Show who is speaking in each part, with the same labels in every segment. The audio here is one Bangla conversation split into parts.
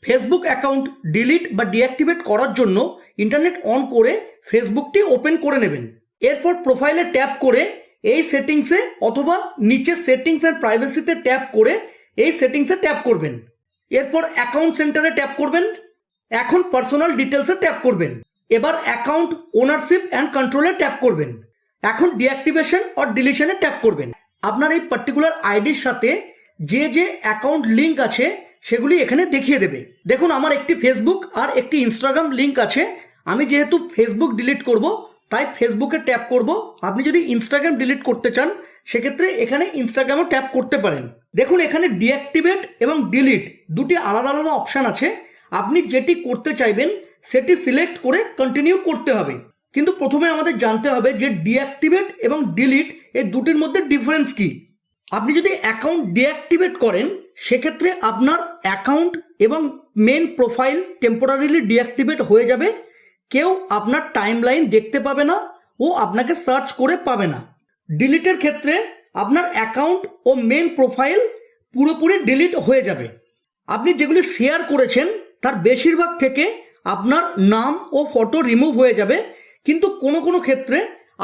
Speaker 1: ফেসবুক অ্যাকাউন্ট ডিলিট বা ডিঅ্যাক্টিভেট করার জন্য ইন্টারনেট অন করে ফেসবুকটি ওপেন করে নেবেন। এরপর প্রোফাইলে ট্যাপ করে এই সেটিংসে অথবা নিচে সেটিংস অ্যান্ড প্রাইভেসিতে ট্যাপ করে এই সেটিংসে ট্যাপ করবেন। এরপর অ্যাকাউন্ট সেন্টারে ট্যাপ করবেন। এখন পার্সোনাল ডিটেলসে ট্যাপ করবেন। এবার অ্যাকাউন্ট ওনারশিপ অ্যান্ড কন্ট্রোলে ট্যাপ করবেন। এখন ডিঅ্যাক্টিভেশন অর ডিলিশনে ট্যাপ করবেন। আপনার এই পার্টিকুলার আইডির সাথে যে যে অ্যাকাউন্ট লিঙ্ক আছে সেগুলি এখানে দেখিয়ে দেবে। দেখুন, আমার একটি ফেসবুক আর একটি ইনস্টাগ্রাম লিঙ্ক আছে। আমি যেহেতু ফেসবুক ডিলিট করব তাই ফেসবুকে ট্যাপ করব। আপনি যদি ইনস্টাগ্রাম ডিলিট করতে চান সেক্ষেত্রে এখানে ইনস্টাগ্রামও ট্যাপ করতে পারেন। দেখুন, এখানে ডিঅ্যাক্টিভেট এবং ডিলিট দুটি আলাদা আলাদা অপশান আছে। আপনি যেটি করতে চাইবেন সেটি সিলেক্ট করে কন্টিনিউ করতে হবে। কিন্তু প্রথমে আমাদের জানতে হবে যে ডিঅ্যাক্টিভেট এবং ডিলিট এই দুটির মধ্যে ডিফারেন্স কি। আপনি যদি অ্যাকাউন্ট ডিঅ্যাক্টিভেট করেন সেক্ষেত্রে আপনার অ্যাকাউন্ট এবং মেন প্রোফাইল টেম্পোরারিলি ডিঅ্যাক্টিভেট হয়ে যাবে। কেউ আপনার টাইমলাইন দেখতে পাবে না ও আপনাকে সার্চ করে পাবে না। ডিলিটের ক্ষেত্রে আপনার অ্যাকাউন্ট ও মেন প্রোফাইল পুরোপুরি ডিলিট হয়ে যাবে। আপনি যেগুলি শেয়ার করেছেন তার বেশিরভাগ থেকে আপনার নাম ও ফটো রিমুভ হয়ে যাবে, কিন্তু কোনো কোনো ক্ষেত্রে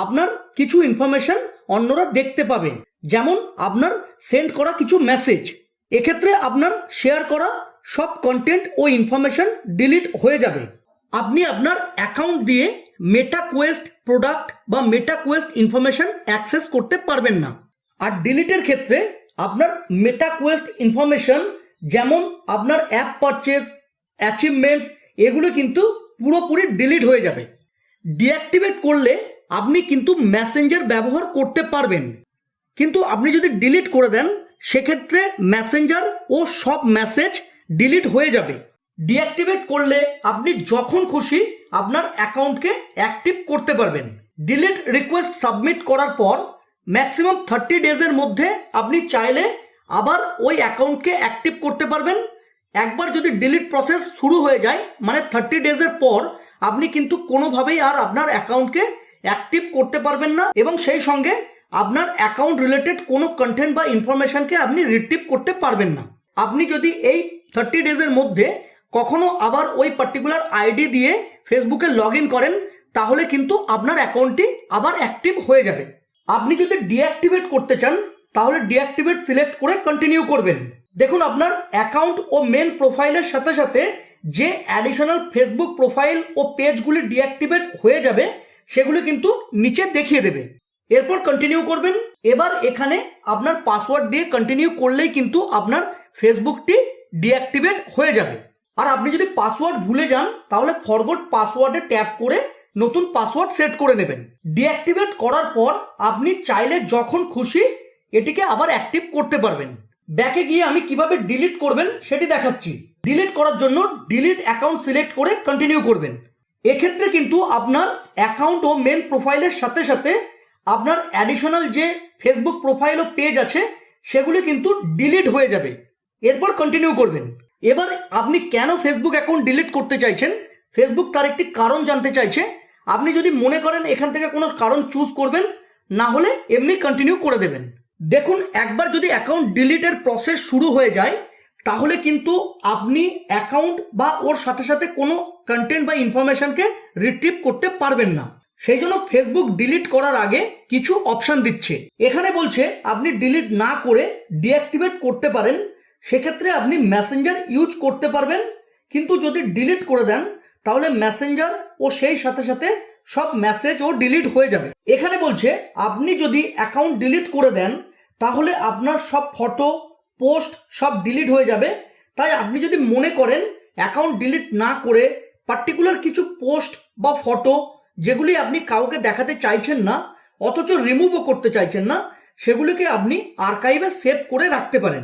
Speaker 1: আপনার কিছু ইনফরমেশন অন্যরা দেখতে পাবে, যেমন আপনার সেন্ড করা কিছু মেসেজ। এক্ষেত্রে আপনার শেয়ার করা সব কন্টেন্ট ও ইনফরমেশন ডিলিট হয়ে যাবে। আপনি আপনার অ্যাকাউন্ট দিয়ে মেটা কোয়েস্ট প্রোডাক্ট বা মেটা কোয়েস্ট ইনফরমেশন অ্যাক্সেস করতে পারবেন না। আর ডিলিটের ক্ষেত্রে আপনার মেটা কোয়েস্ট ইনফরমেশন যেমন আপনার অ্যাপ পারচেজ, অ্যাচিভমেন্টস এগুলো কিন্তু পুরোপুরি ডিলিট হয়ে যাবে। ডিঅ্যাক্টিভেট করলে আপনি কিন্তু মেসেঞ্জার ব্যবহার করতে পারবেন, কিন্তু আপনি যদি ডিলিট করে দেন সেক্ষেত্রে মেসেঞ্জার ও সব মেসেজ ডিলিট হয়ে যাবে। ডিঅ্যাক্টিভেট করলে আপনি যখন খুশি আপনার অ্যাকাউন্টকে অ্যাক্টিভ করতে পারবেন। ডিলিট রিকোয়েস্ট সাবমিট করার পর ম্যাক্সিমাম 30 ডেজের মধ্যে আপনি চাইলে আবার ওই অ্যাকাউন্টকে অ্যাক্টিভ করতে পারবেন। একবার যদি ডিলিট প্রসেস শুরু হয়ে যায় মানে 30 ডেজের পর আপনি কিন্তু কোনোভাবেই আর আপনার অ্যাকাউন্টকে অ্যাক্টিভ করতে পারবেন না, এবং সেই সঙ্গে আপনার অ্যাকাউন্ট রিলেটেড কোনো কন্টেন্ট বা ইনফরমেশনকে আপনি রিট্রিভ করতে পারবেন না। আপনি যদি এই 30 ডেজের মধ্যে কখনো আবার ওই পার্টিকুলার আইডি দিয়ে ফেসবুকে লগ ইন করেন তাহলে কিন্তু আপনার অ্যাকাউন্টটি আবার অ্যাক্টিভ হয়ে যাবে। আপনি যদি ডিঅ্যাক্টিভেট করতে চান তাহলে ডিঅ্যাক্টিভেট সিলেক্ট করে কন্টিনিউ করবেন। দেখুন, আপনার অ্যাকাউন্ট ও মেন প্রোফাইলের সাথে সাথে যে অ্যাডিশনাল ফেসবুক প্রোফাইল ও পেজগুলি ডিঅ্যাক্টিভেট হয়ে যাবে সেগুলি কিন্তু নিচে দেখিয়ে দেবে। এরপর কন্টিনিউ করবেন। এবার এখানে আপনার পাসওয়ার্ড দিয়ে কন্টিনিউ করলেই কিন্তু আপনার ফেসবুকটি ডিঅ্যাক্টিভেট হয়ে যাবে। আর আপনি যদি পাসওয়ার্ড ভুলে যান তাহলে ফরগট পাসওয়ার্ডে ট্যাপ করে নতুন পাসওয়ার্ড সেট করে নেবেন। ডিঅ্যাক্টিভেট করার পর আপনি চাইলে যখন খুশি এটিকে আবার অ্যাক্টিভ করতে পারবেন। ব্যাকে গিয়ে আমি কিভাবে ডিলিট করবেন সেটি দেখাচ্ছি। ডিলিট করার জন্য ডিলিট অ্যাকাউন্ট সিলেক্ট করে কন্টিনিউ করবেন। এক্ষেত্রে কিন্তু আপনার অ্যাকাউন্ট ও মেন প্রোফাইলের সাথে সাথে আপনার অ্যাডিশনাল যে ফেসবুক প্রোফাইল ও পেজ আছে সেগুলি কিন্তু ডিলিট হয়ে যাবে। এরপর কন্টিনিউ করবেন। এবার আপনি কেন ফেসবুক অ্যাকাউন্ট ডিলিট করতে চাইছেন, ফেসবুক তার একটি কারণ জানতে চাইছে। আপনি যদি মনে করেন এখান থেকে কোনো কারণ চুজ করবেন, না হলে এমনি কন্টিনিউ করে দেবেন। দেখুন, একবার যদি অ্যাকাউন্ট ডিলিটের প্রসেস শুরু হয়ে যায় তাহলে কিন্তু আপনি অ্যাকাউন্ট বা ওর সাথে সাথে কোনো কন্টেন্ট বা ইনফরমেশনকে রিট্রিভ করতে পারবেন না। সেই জন্য ফেসবুক ডিলিট করার আগে কিছু অপশন দিচ্ছে। এখানে বলছে আপনি ডিলিট না করে ডিঅ্যাক্টিভেট করতে পারেন, সেক্ষেত্রে আপনি মেসেঞ্জার ইউজ করতে পারবেন, কিন্তু যদি ডিলিট করে দেন তাহলে মেসেঞ্জার ও সেই সাথে সাথে সব মেসেজও ডিলিট হয়ে যাবে। এখানে বলছে আপনি যদি অ্যাকাউন্ট ডিলিট করে দেন তাহলে আপনার সব ফটো পোস্ট সব ডিলিট হয়ে যাবে। তাই আপনি যদি মনে করেন অ্যাকাউন্ট ডিলিট না করে পার্টিকুলার কিছু পোস্ট বা ফটো যেগুলি আপনি কাউকে দেখাতে চাইছেন না অথচ রিমুভও করতে চাইছেন না, সেগুলিকে আপনি আর্কাইভে সেভ করে রাখতে পারেন।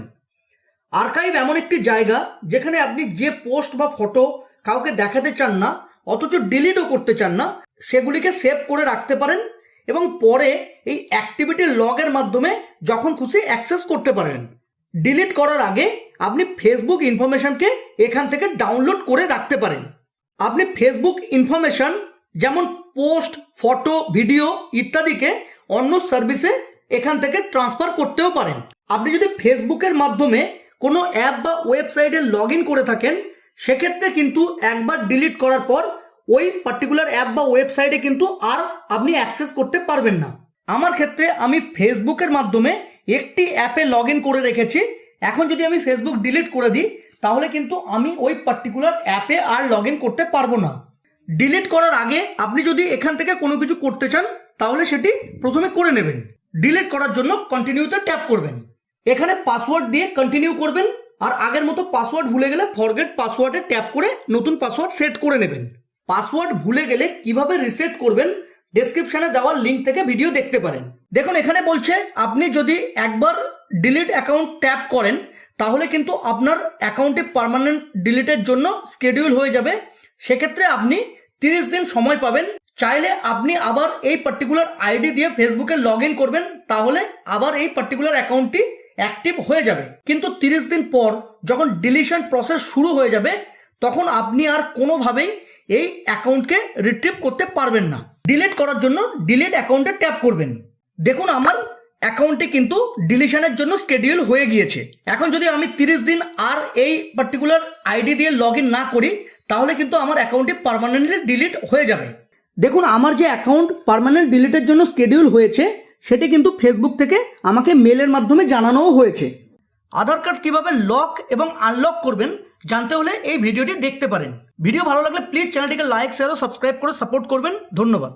Speaker 1: আর্কাইভ এমন একটি জায়গা যেখানে আপনি যে পোস্ট বা ফটো কাউকে দেখাতে চান না অথচ ডিলিটও করতে চান না সেগুলিকে সেভ করে রাখতে পারেন, এবং পরে এই অ্যাক্টিভিটি লগের মাধ্যমে যখন খুশি অ্যাক্সেস করতে পারেন। ডিলিট করার আগে আপনি ফেসবুক ইনফরমেশনকে এখান থেকে ডাউনলোড করে রাখতে পারেন। আপনি ফেসবুক ইনফরমেশন যেমন পোস্ট, ফটো, ভিডিও ইত্যাদিকে অন্য সার্ভিসে এখান থেকে ট্রান্সফার করতেও পারেন। আপনি যদি ফেসবুকের মাধ্যমে কোনো অ্যাপ বা ওয়েবসাইটে লগ ইন করে থাকেন সেক্ষেত্রে কিন্তু একবার ডিলিট করার পর ওই পার্টিকুলার অ্যাপ বা ওয়েবসাইটে কিন্তু আর আপনি অ্যাক্সেস করতে পারবেন না। আমার ক্ষেত্রে আমি ফেসবুকের মাধ্যমে একটি অ্যাপে লগ ইন করে রেখেছি। এখন যদি আমি ফেসবুক ডিলিট করে দিই তাহলে কিন্তু আমি ওই পার্টিকুলার অ্যাপে আর লগ ইন করতে পারবো না। ডিলিট করার আগে আপনি যদি এখান থেকে কোনো কিছু করতে চান তাহলে সেটি প্রথমে করে নেবেন। ডিলিট করার জন্য কন্টিনিউতে ট্যাপ করবেন। এখানে পাসওয়ার্ড দিয়ে কন্টিনিউ করবেন, আর আগের মতো পাসওয়ার্ড ভুলে গেলে ফরগেট পাসওয়ার্ডে ট্যাপ করে নতুন পাসওয়ার্ড সেট করে নেবেন। পাসওয়ার্ড ভুলে গেলে কিভাবে রিসেট করবেন ডেসক্রিপশনে দেওয়া লিঙ্ক থেকে ভিডিও দেখতে পারেন। দেখুন এখানে বলছে আপনি যদি একবার ডিলিট অ্যাকাউন্ট ট্যাপ করেন তাহলে কিন্তু আপনার অ্যাকাউন্টে পার্মানেন্ট ডিলিটের জন্য স্কেডিউল হয়ে যাবে। সেক্ষেত্রে আপনি 30 দিন সময় পাবেন। চাইলে আপনি আবার এই পার্টিকুলার আইডি দিয়ে ফেসবুকে লগ ইন করবেন, তাহলে আবার এই পার্টিকুলার অ্যাকাউন্টটি অ্যাক্টিভ হয়ে যাবে। কিন্তু 30 দিন পর যখন ডিলিশন প্রসেস শুরু হয়ে যাবে তখন আপনি আর কোনোভাবেই এই অ্যাকাউন্টকে রিট্রিভ করতে পারবেন না। ডিলিট করার জন্য ডিলিট অ্যাকাউন্টে ট্যাপ করবেন। দেখুন আমার অ্যাকাউন্টটি কিন্তু ডিলিশনের জন্য স্কেডিউল হয়ে গিয়েছে। এখন যদি আমি 30 দিন আর এই পার্টিকুলার আইডি দিয়ে লগ ইন না করি তাহলে কিন্তু আমার অ্যাকাউন্টটি পার্মানেন্টলি ডিলিট হয়ে যাবে। দেখুন আমার যে অ্যাকাউন্ট পার্মানেন্ট ডিলিটের জন্য স্কেডিউল হয়েছে সেটি কিন্তু ফেসবুক থেকে আমাকে মেলের মাধ্যমে জানানোও হয়েছে। আধার কার্ড কিভাবে লক এবং আনলক করবেন জানতে হলে এই ভিডিওটি দেখতে পারেন। ভিডিও ভালো লাগলে প্লিজ চ্যানেলটিকে লাইক শেয়ার ও সাবস্ক্রাইব করে সাপোর্ট করবেন। ধন্যবাদ।